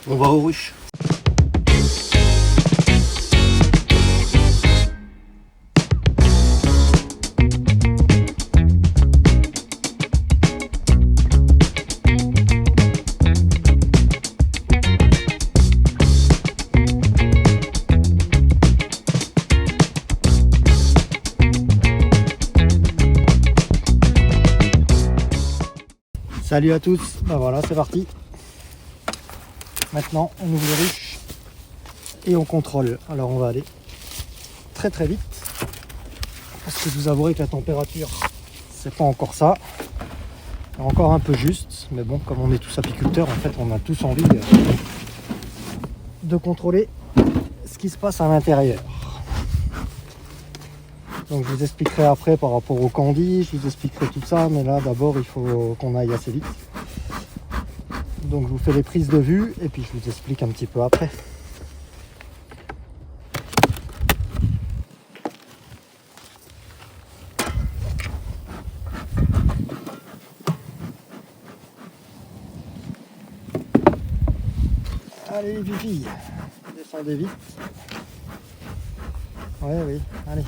On va aux ruches. Salut à tous, ben voilà c'est parti. Maintenant on ouvre les ruches et on contrôle. Alors on va aller très très vite parce que je vous avouerai que la température c'est pas encore ça. Encore un peu juste, mais bon, comme on est tous apiculteurs, en fait on a tous envie de contrôler ce qui se passe à l'intérieur. Donc je vous expliquerai après par rapport au candy, je vous expliquerai tout ça, mais là d'abord il faut qu'on aille assez vite. Donc je vous fais les prises de vue et puis je vous explique un petit peu après. Allez les filles, descendez vite. Ouais oui, allez.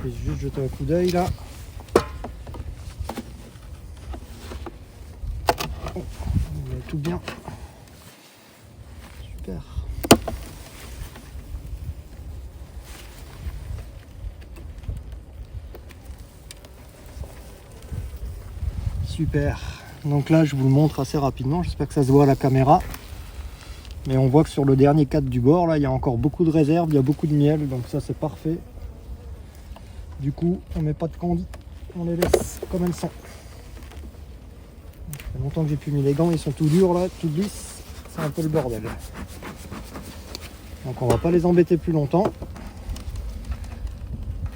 Je vais juste jeter un coup d'œil là. Oh, on met tout bien. Super. Super. Donc là je vous le montre assez rapidement. J'espère que ça se voit à la caméra. Mais on voit que sur le dernier cadre du bord là il y a encore beaucoup de réserves, il y a beaucoup de miel, donc ça c'est parfait. Du coup, on met pas de candy, on les laisse comme elles sont. Ça fait longtemps que j'ai plus mis les gants, ils sont tout durs là, tout lisses, c'est un peu le bordel. Donc on va pas les embêter plus longtemps.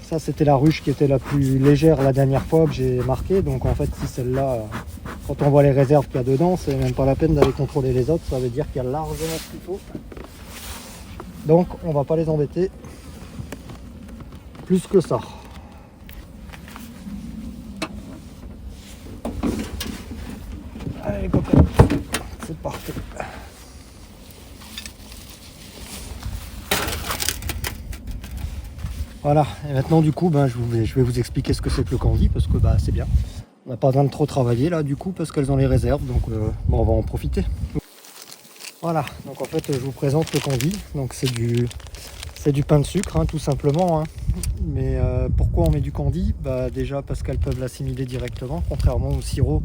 Ça c'était la ruche qui était la plus légère la dernière fois que j'ai marqué, donc en fait si celle-là, quand on voit les réserves qu'il y a dedans, c'est même pas la peine d'aller contrôler les autres, ça veut dire qu'il y a largement ce qu'il faut. Donc on va pas les embêter plus que ça. Allez les copains, c'est parfait. Voilà, et maintenant du coup je vais vous expliquer ce que c'est que le candy parce que c'est bien. On n'a pas besoin de trop travailler là du coup parce qu'elles ont les réserves, donc on va en profiter. Voilà, donc en fait je vous présente le candy, donc c'est du pain de sucre hein, tout simplement. Hein. Mais pourquoi on met du candy? Déjà parce qu'elles peuvent l'assimiler directement, contrairement au sirop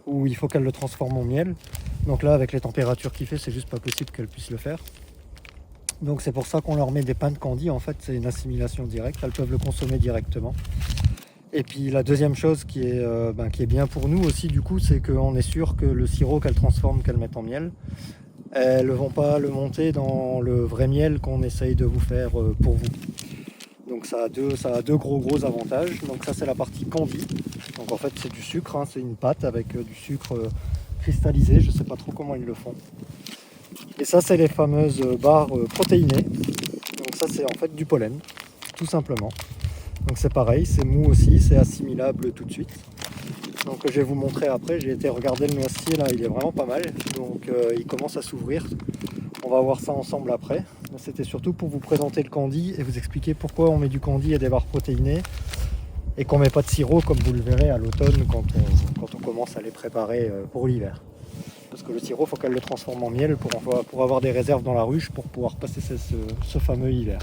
où il faut qu'elle le transforme en miel. Donc là, avec les températures qu'il fait, c'est juste pas possible qu'elle puisse le faire. Donc c'est pour ça qu'on leur met des pains de candy. En fait, c'est une assimilation directe. Elles peuvent le consommer directement. Et puis la deuxième chose qui est bien pour nous aussi, du coup, c'est qu'on est sûr que le sirop qu'elles transforment, qu'elles mettent en miel, elles ne vont pas le monter dans le vrai miel qu'on essaye de vous faire pour vous. Donc ça a deux gros avantages. Donc ça c'est la partie candy. Donc en fait c'est du sucre, hein, c'est une pâte avec du sucre cristallisé, je sais pas trop comment ils le font. Et ça c'est les fameuses barres protéinées. Donc ça c'est en fait du pollen, tout simplement. Donc c'est pareil, c'est mou aussi, c'est assimilable tout de suite. Donc je vais vous montrer après, j'ai été regarder le noisetier là, il est vraiment pas mal. Donc il commence à s'ouvrir. On va voir ça ensemble après. C'était surtout pour vous présenter le candy et vous expliquer pourquoi on met du candy et des barres protéinées et qu'on met pas de sirop comme vous le verrez à l'automne quand on commence à les préparer pour l'hiver. Parce que le sirop, il faut qu'elle le transforme en miel pour avoir des réserves dans la ruche pour pouvoir passer ce fameux hiver.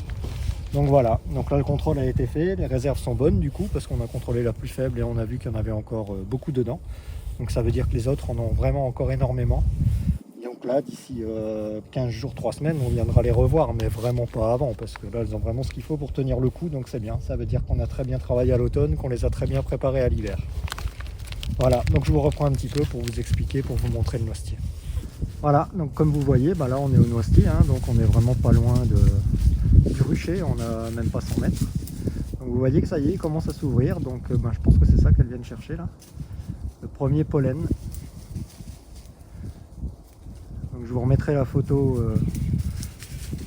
Donc voilà, donc là le contrôle a été fait, les réserves sont bonnes du coup parce qu'on a contrôlé la plus faible et on a vu qu'il y en avait encore beaucoup dedans. Donc ça veut dire que les autres en ont vraiment encore énormément. Donc là, d'ici 15 jours, 3 semaines, on viendra les revoir, mais vraiment pas avant, parce que là, elles ont vraiment ce qu'il faut pour tenir le coup, donc c'est bien. Ça veut dire qu'on a très bien travaillé à l'automne, qu'on les a très bien préparées à l'hiver. Voilà, donc je vous reprends un petit peu pour vous expliquer, pour vous montrer le noisetier. Voilà, donc comme vous voyez, là on est au noisetier, hein, donc on est vraiment pas loin du rucher, on a même pas 100 mètres. Donc vous voyez que ça y est, il commence à s'ouvrir, donc je pense que c'est ça qu'elles viennent chercher là. Le premier pollen. Donc je vous remettrai la photo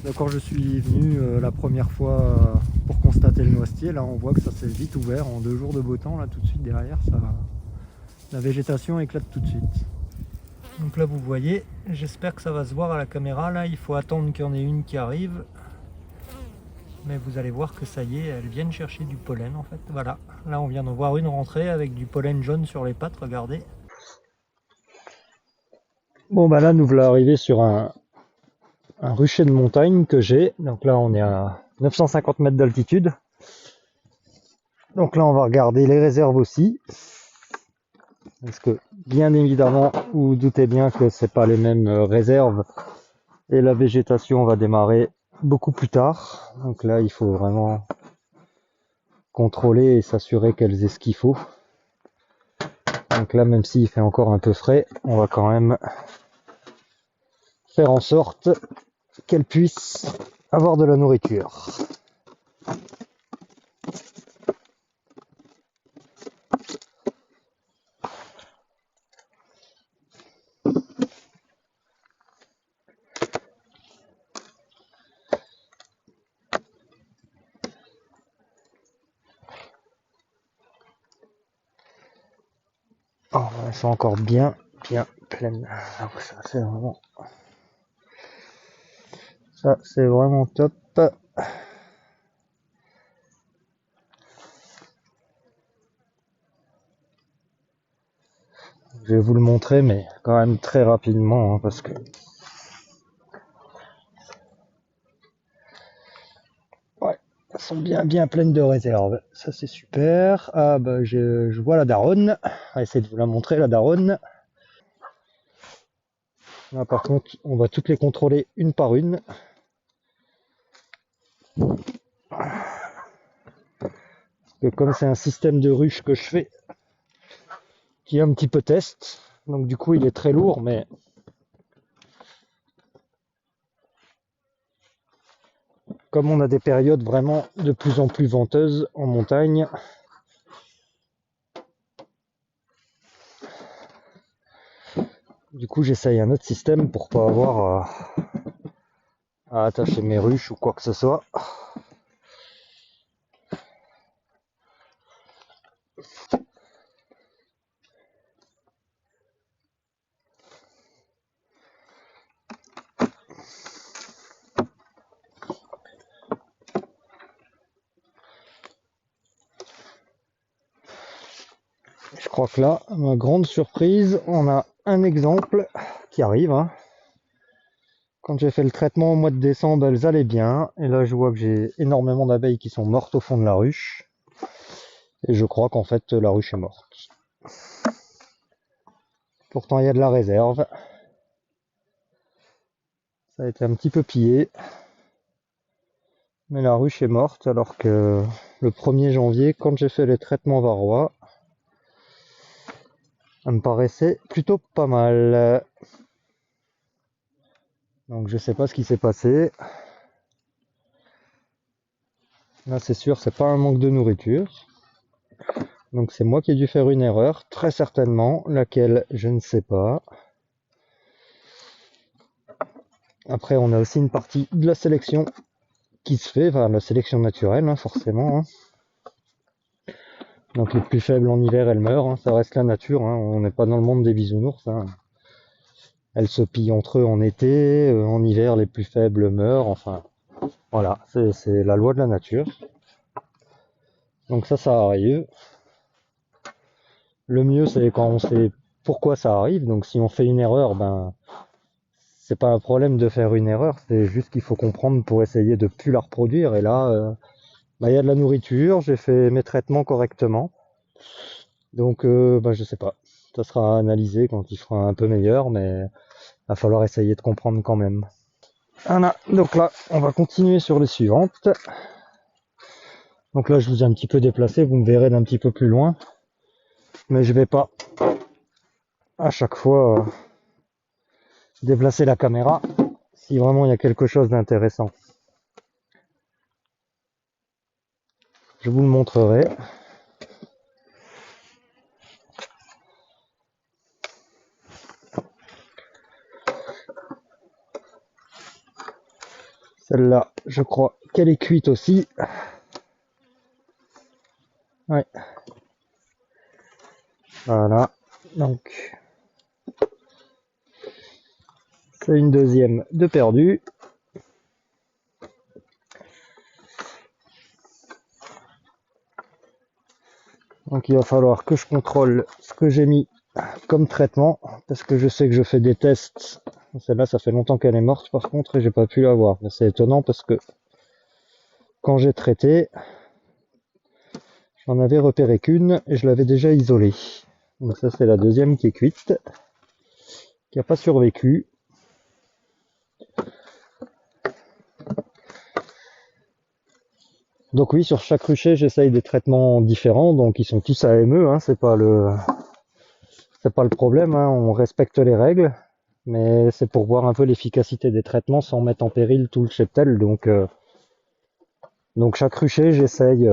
de quand je suis venu la première fois pour constater le noisetier. Là on voit que ça s'est vite ouvert en 2 jours de beau temps, là tout de suite derrière, la végétation éclate tout de suite. Donc là vous voyez, j'espère que ça va se voir à la caméra. Là il faut attendre qu'il y en ait une qui arrive. Mais vous allez voir que ça y est, elles viennent chercher du pollen en fait. Voilà, là on vient d'en voir une rentrer avec du pollen jaune sur les pattes, regardez. Bon bah là nous voilà arrivés sur un rucher de montagne que j'ai. Donc là on est à 950 mètres d'altitude. Donc là on va regarder les réserves aussi. Parce que bien évidemment, vous vous doutez bien que c'est pas les mêmes réserves. Et la végétation va démarrer beaucoup plus tard. Donc là il faut vraiment contrôler et s'assurer qu'elles aient ce qu'il faut. Donc là même s'il fait encore un peu frais, on va quand même faire en sorte qu'elles puissent avoir de la nourriture. Oh, elles sont encore bien pleines. Ah, ça c'est vraiment top. Je vais vous le montrer, mais quand même très rapidement, hein, parce que ouais, elles sont bien pleines de réserves. Ça c'est super. Ah bah je vois la daronne. On va essayer de vous la montrer, la daronne. Là par contre, on va toutes les contrôler une par une. Que comme c'est un système de ruche que je fais, qui est un petit peu test, donc du coup il est très lourd, mais comme on a des périodes vraiment de plus en plus venteuses en montagne, du coup j'essaye un autre système pour pas avoir à attacher mes ruches ou quoi que ce soit. Je crois que là, à ma grande surprise, on a un exemple qui arrive. Hein. Quand j'ai fait le traitement au mois de décembre, elles allaient bien. Et là, je vois que j'ai énormément d'abeilles qui sont mortes au fond de la ruche. Et je crois qu'en fait, la ruche est morte. Pourtant, il y a de la réserve. Ça a été un petit peu pillé. Mais la ruche est morte alors que le 1er janvier, quand j'ai fait les traitements varrois, ça me paraissait plutôt pas mal. Donc je sais pas ce qui s'est passé. Là c'est sûr, c'est pas un manque de nourriture. Donc c'est moi qui ai dû faire une erreur, très certainement, laquelle je ne sais pas. Après on a aussi une partie de la sélection qui se fait, enfin la sélection naturelle hein, forcément. Hein. Donc les plus faibles en hiver elles meurent, hein, ça reste la nature, hein, on n'est pas dans le monde des bisounours. Hein. Elles se pillent entre eux en été, en hiver les plus faibles meurent, enfin voilà, c'est la loi de la nature. Donc ça arrive. Le mieux c'est quand on sait pourquoi ça arrive, donc si on fait une erreur, ben c'est pas un problème de faire une erreur, c'est juste qu'il faut comprendre pour essayer de plus la reproduire. Et là, bah, y a de la nourriture, j'ai fait mes traitements correctement, donc bah, je sais pas. Ça sera analysé quand il sera un peu meilleur, mais va falloir essayer de comprendre quand même. Voilà, donc là, on va continuer sur les suivantes. Donc là, je vous ai un petit peu déplacé, vous me verrez d'un petit peu plus loin. Mais je vais pas à chaque fois déplacer la caméra si vraiment il y a quelque chose d'intéressant. Je vous le montrerai. Celle-là, je crois qu'elle est cuite aussi. Ouais. Voilà. Donc, C'est une deuxième de perdue. Donc il va falloir que je contrôle ce que j'ai mis comme traitement, parce que je sais que je fais des tests. Celle-là, ça fait longtemps qu'elle est morte par contre, et j'ai pas pu la voir. C'est étonnant parce que quand j'ai traité, j'en avais repéré qu'une et je l'avais déjà isolée. Donc ça, c'est la deuxième qui est cuite, qui n'a pas survécu. Donc oui, sur chaque rucher, j'essaye des traitements différents, donc ils sont tous AME, hein, c'est pas le problème, hein, on respecte les règles, mais c'est pour voir un peu l'efficacité des traitements sans mettre en péril tout le cheptel. Donc chaque rucher, j'essaye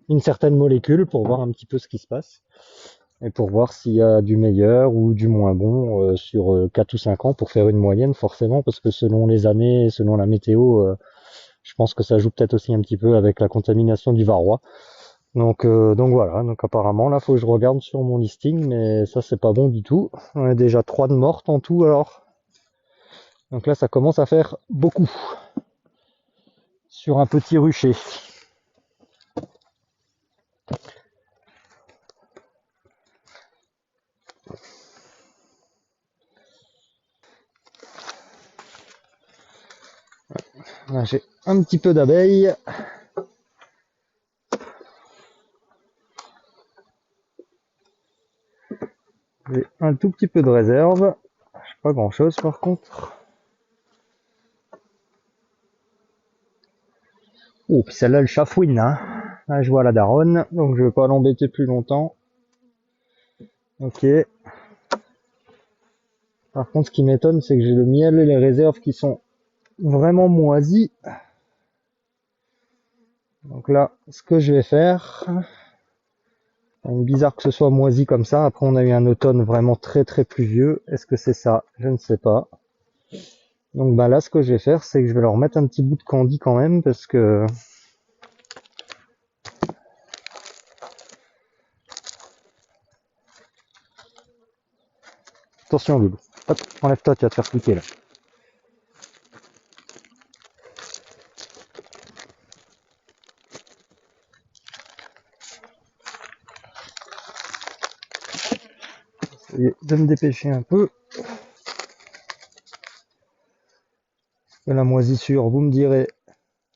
une certaine molécule pour voir un petit peu ce qui se passe et pour voir s'il y a du meilleur ou du moins bon sur 4 ou 5 ans, pour faire une moyenne forcément, parce que selon les années, selon la météo, je pense que ça joue peut-être aussi un petit peu avec la contamination du varroa. Donc voilà, donc apparemment là faut que je regarde sur mon listing, mais ça c'est pas bon du tout. On est déjà 3 de mortes en tout alors. Donc là ça commence à faire beaucoup sur un petit rucher. Là j'ai un petit peu d'abeilles. J'ai un tout petit peu de réserve. Pas grand chose par contre. Oh, puis celle-là elle chafouine, hein. Là je vois la daronne, donc je vais pas l'embêter plus longtemps. Ok. Par contre ce qui m'étonne c'est que j'ai le miel et les réserves qui sont vraiment moisis. Donc là, ce que je vais faire, c'est bizarre que ce soit moisi comme ça. Après, on a eu un automne vraiment très très pluvieux. Est-ce que c'est ça? Je ne sais pas. Donc bah là, ce que je vais faire, c'est que je vais leur mettre un petit bout de candy quand même, parce que attention, Loulou. Hop, enlève-toi, tu vas te faire piquer là. Essayez de me dépêcher un peu. Et la moisissure, vous me direz,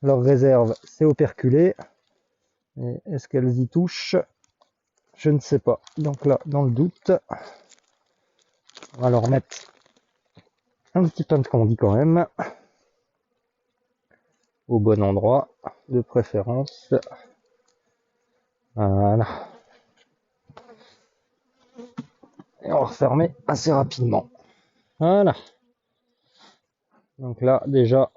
leur réserve, c'est operculé. Et est-ce qu'elles y touchent? Je ne sais pas. Donc là, dans le doute, on va leur mettre un petit pain de candy quand même. Au bon endroit, de préférence. Voilà. Et on va refermer assez rapidement. Voilà. Donc là, déjà,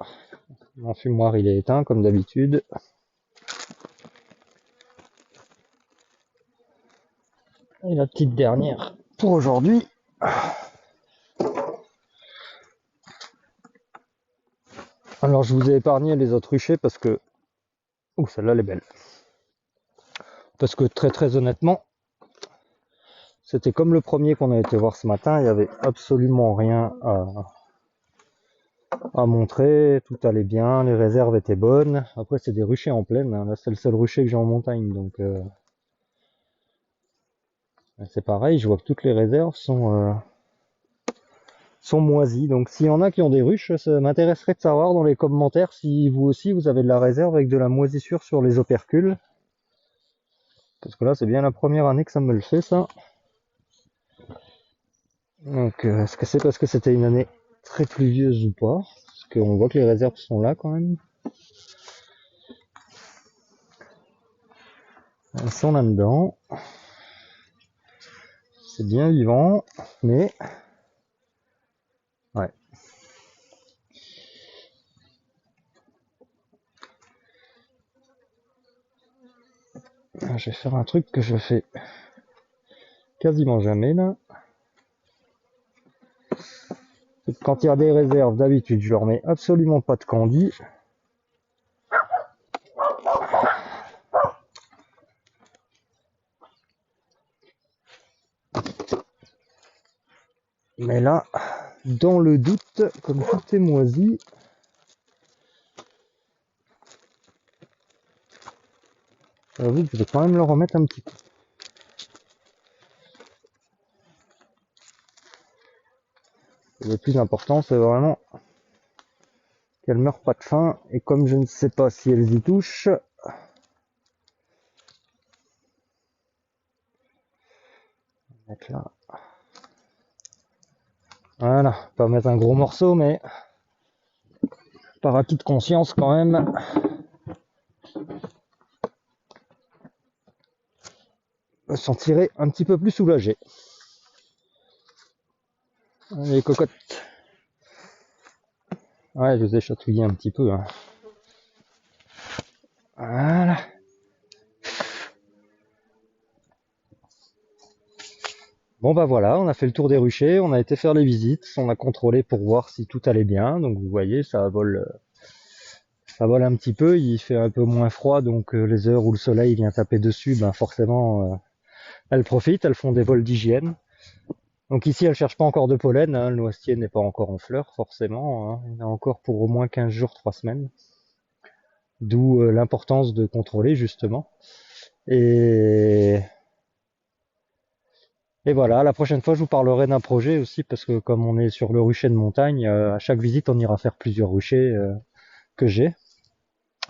mon fumoir il est éteint comme d'habitude. Et la petite dernière pour aujourd'hui. Alors je vous ai épargné les autres ruchers parce que... Ouh, celle-là elle est belle. Parce que très honnêtement, c'était comme le premier qu'on a été voir ce matin, il n'y avait absolument rien à montrer, tout allait bien, les réserves étaient bonnes. Après c'est des ruchers en plaine, hein. Là c'est le seul rucher que j'ai en montagne, donc c'est pareil, je vois que toutes les réserves sont moisies. Donc s'il y en a qui ont des ruches, ça m'intéresserait de savoir dans les commentaires si vous aussi vous avez de la réserve avec de la moisissure sur les opercules. Parce que là c'est bien la première année que ça me le fait ça. Donc est-ce que c'est parce que c'était une année très pluvieuse ou pas? Parce qu'on voit que les réserves sont là quand même. Elles sont là-dedans. C'est bien vivant, mais... Ouais. Je vais faire un truc que je fais quasiment jamais là. Quand il y a des réserves, d'habitude, je leur mets absolument pas de candy. Mais là, dans le doute, comme tout est moisi, j'avoue que je vais quand même leur remettre un petit coup. Le plus important, c'est vraiment qu'elles meurent pas de faim. Et comme je ne sais pas si elles y touchent, on va mettre là. Voilà, pas mettre un gros morceau, mais par acquis de conscience quand même, me sentirai un petit peu plus soulagé. Les cocottes. Ouais, je les ai chatouillées un petit peu. Hein. Voilà. Bon bah voilà, on a fait le tour des ruchers, on a été faire les visites, on a contrôlé pour voir si tout allait bien. Donc vous voyez, ça vole un petit peu, il fait un peu moins froid, donc les heures où le soleil vient taper dessus, ben forcément, elles profitent, elles font des vols d'hygiène. Donc ici, elles cherchent pas encore de pollen, hein, le noisetier n'est pas encore en fleurs, forcément. Hein. Il y en a encore pour au moins 15 jours, 3 semaines. D'où l'importance de contrôler, justement. Et, et voilà, la prochaine fois, je vous parlerai d'un projet aussi, parce que comme on est sur le rucher de montagne, à chaque visite, on ira faire plusieurs ruchers que j'ai.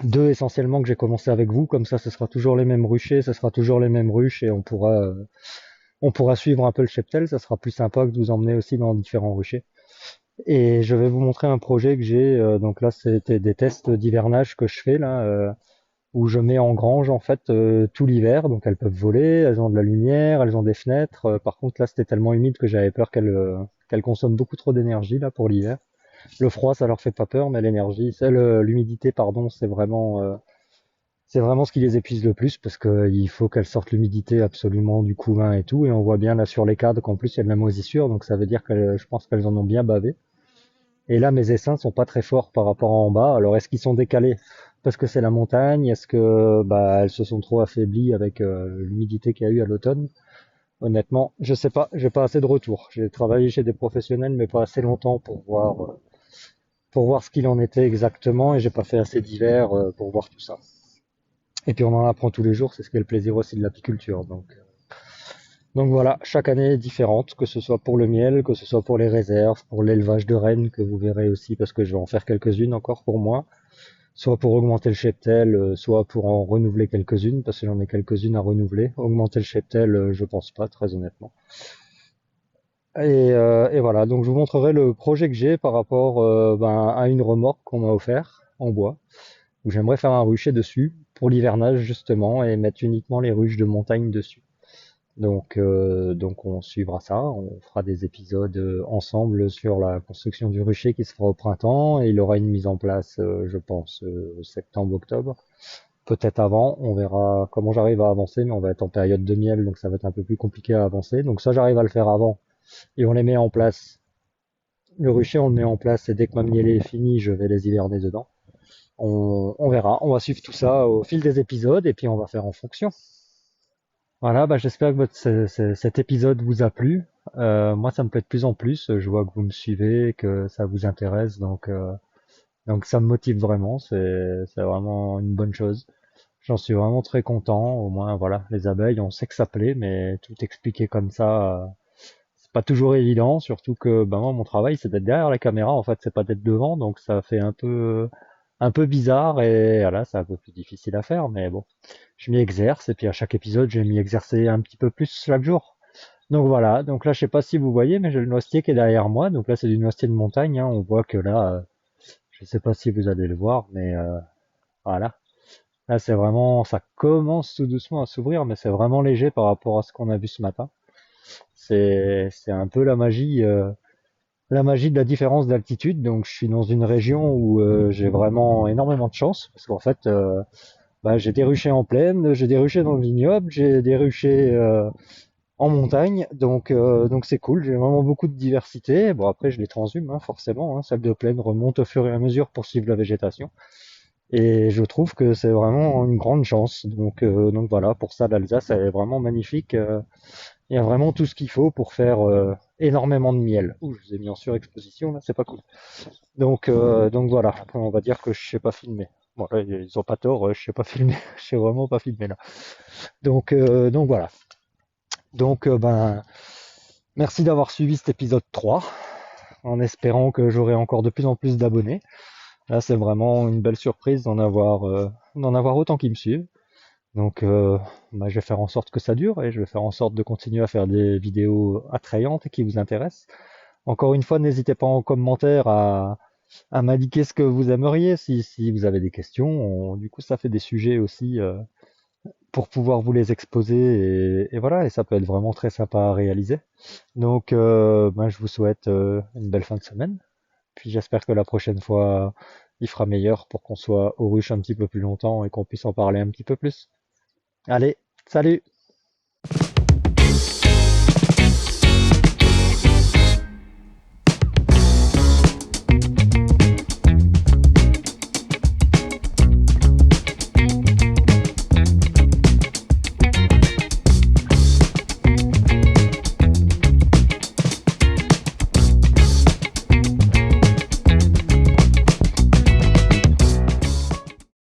Deux essentiellement que j'ai commencé avec vous, comme ça, ce sera toujours les mêmes ruchers, ce sera toujours les mêmes ruches, et on pourra suivre un peu le cheptel, ça sera plus sympa que de vous emmener aussi dans différents ruchers. Et je vais vous montrer un projet que j'ai. Donc là, c'était des tests d'hivernage que je fais là, où je mets en grange en fait tout l'hiver. Donc elles peuvent voler, elles ont de la lumière, elles ont des fenêtres. Par contre là, c'était tellement humide que j'avais peur qu'elles consomment beaucoup trop d'énergie là pour l'hiver. Le froid, ça leur fait pas peur, mais l'énergie, l'humidité, pardon, c'est vraiment ce qui les épuise le plus parce qu'il faut qu'elles sortent l'humidité absolument du couvain et tout. Et on voit bien là sur les cadres qu'en plus il y a de la moisissure, donc ça veut dire que je pense qu'elles en ont bien bavé. Et là, mes essaims sont pas très forts par rapport à en bas. Alors, est-ce qu'ils sont décalés parce que c'est la montagne? Est-ce que elles se sont trop affaiblies avec l'humidité qu'il y a eu à l'automne? Honnêtement, je sais pas. J'ai pas assez de retours. J'ai travaillé chez des professionnels, mais pas assez longtemps pour voir ce qu'il en était exactement. Et j'ai pas fait assez d'hiver pour voir tout ça. Et puis on en apprend tous les jours. C'est ce qui est le plaisir aussi de l'apiculture. Donc voilà, chaque année est différente, que ce soit pour le miel, que ce soit pour les réserves, pour l'élevage de rennes, que vous verrez aussi, parce que je vais en faire quelques-unes encore pour moi, soit pour augmenter le cheptel, soit pour en renouveler quelques-unes, parce que j'en ai quelques-unes à renouveler. Augmenter le cheptel, je pense pas, très honnêtement. Et voilà, donc je vous montrerai le projet que j'ai par rapport à une remorque qu'on m'a offert en bois, où j'aimerais faire un rucher dessus, pour l'hivernage justement, et mettre uniquement les ruches de montagne dessus. Donc on suivra ça, on fera des épisodes ensemble sur la construction du rucher qui se fera au printemps et il aura une mise en place, je pense, septembre-octobre. Peut-être avant, on verra comment j'arrive à avancer, mais on va être en période de miel, donc ça va être un peu plus compliqué à avancer. Donc ça, j'arrive à le faire avant et on les met en place. Le rucher, on le met en place et dès que ma mielée est finie, je vais les hiverner dedans. On verra, on va suivre tout ça au fil des épisodes et puis on va faire en fonction. Voilà, bah j'espère que cet épisode vous a plu. Moi, ça me plaît de plus en plus. Je vois que vous me suivez, que ça vous intéresse, donc ça me motive vraiment. C'est vraiment une bonne chose. J'en suis vraiment très content. Au moins, voilà, les abeilles, on sait que ça plaît, mais tout expliquer comme ça, c'est pas toujours évident. Surtout que, ben moi, mon travail, c'est d'être derrière la caméra. En fait, c'est pas d'être devant, donc ça fait un peu bizarre et voilà, c'est un peu plus difficile à faire, mais bon, je m'y exerce et puis à chaque épisode, je vais m'y exercer un petit peu plus chaque jour. Donc voilà, donc là, je sais pas si vous voyez, mais j'ai le noisetier qui est derrière moi. Donc là, c'est du noisetier de montagne. Hein. On voit que là, je sais pas si vous allez le voir, mais voilà. Là, c'est vraiment, ça commence tout doucement à s'ouvrir, mais c'est vraiment léger par rapport à ce qu'on a vu ce matin. C'est un peu la magie de la différence d'altitude. Donc, je suis dans une région où j'ai vraiment énormément de chance parce qu'en fait, j'ai des ruchers en plaine, j'ai des ruchers dans le vignoble, j'ai des ruchers en montagne. Donc c'est cool. J'ai vraiment beaucoup de diversité. Bon, après, je les transhume, hein, forcément. Hein. Celle de plaine remonte au fur et à mesure pour suivre la végétation. Et je trouve que c'est vraiment une grande chance. Donc voilà, pour ça, l'Alsace, elle est vraiment magnifique. Il y a vraiment tout ce qu'il faut pour faire énormément de miel. Ouh, je vous ai mis en surexposition là, c'est pas cool. Donc voilà, après on va dire que je sais pas filmer. Bon là, ils ont pas tort, je sais pas filmer, je sais vraiment pas filmer là. Donc voilà. Ben, merci d'avoir suivi cet épisode 3, en espérant que j'aurai encore de plus en plus d'abonnés. Là, c'est vraiment une belle surprise d'en avoir autant qui me suivent. Donc, bah, je vais faire en sorte que ça dure et je vais faire en sorte de continuer à faire des vidéos attrayantes et qui vous intéressent. Encore une fois, n'hésitez pas en commentaire à m'indiquer ce que vous aimeriez si vous avez des questions. Du coup, ça fait des sujets aussi pour pouvoir vous les exposer et voilà, et ça peut être vraiment très sympa à réaliser. Donc, ben, je vous souhaite une belle fin de semaine. Puis j'espère que la prochaine fois, il fera meilleur pour qu'on soit aux ruches un petit peu plus longtemps et qu'on puisse en parler un petit peu plus. Allez, salut!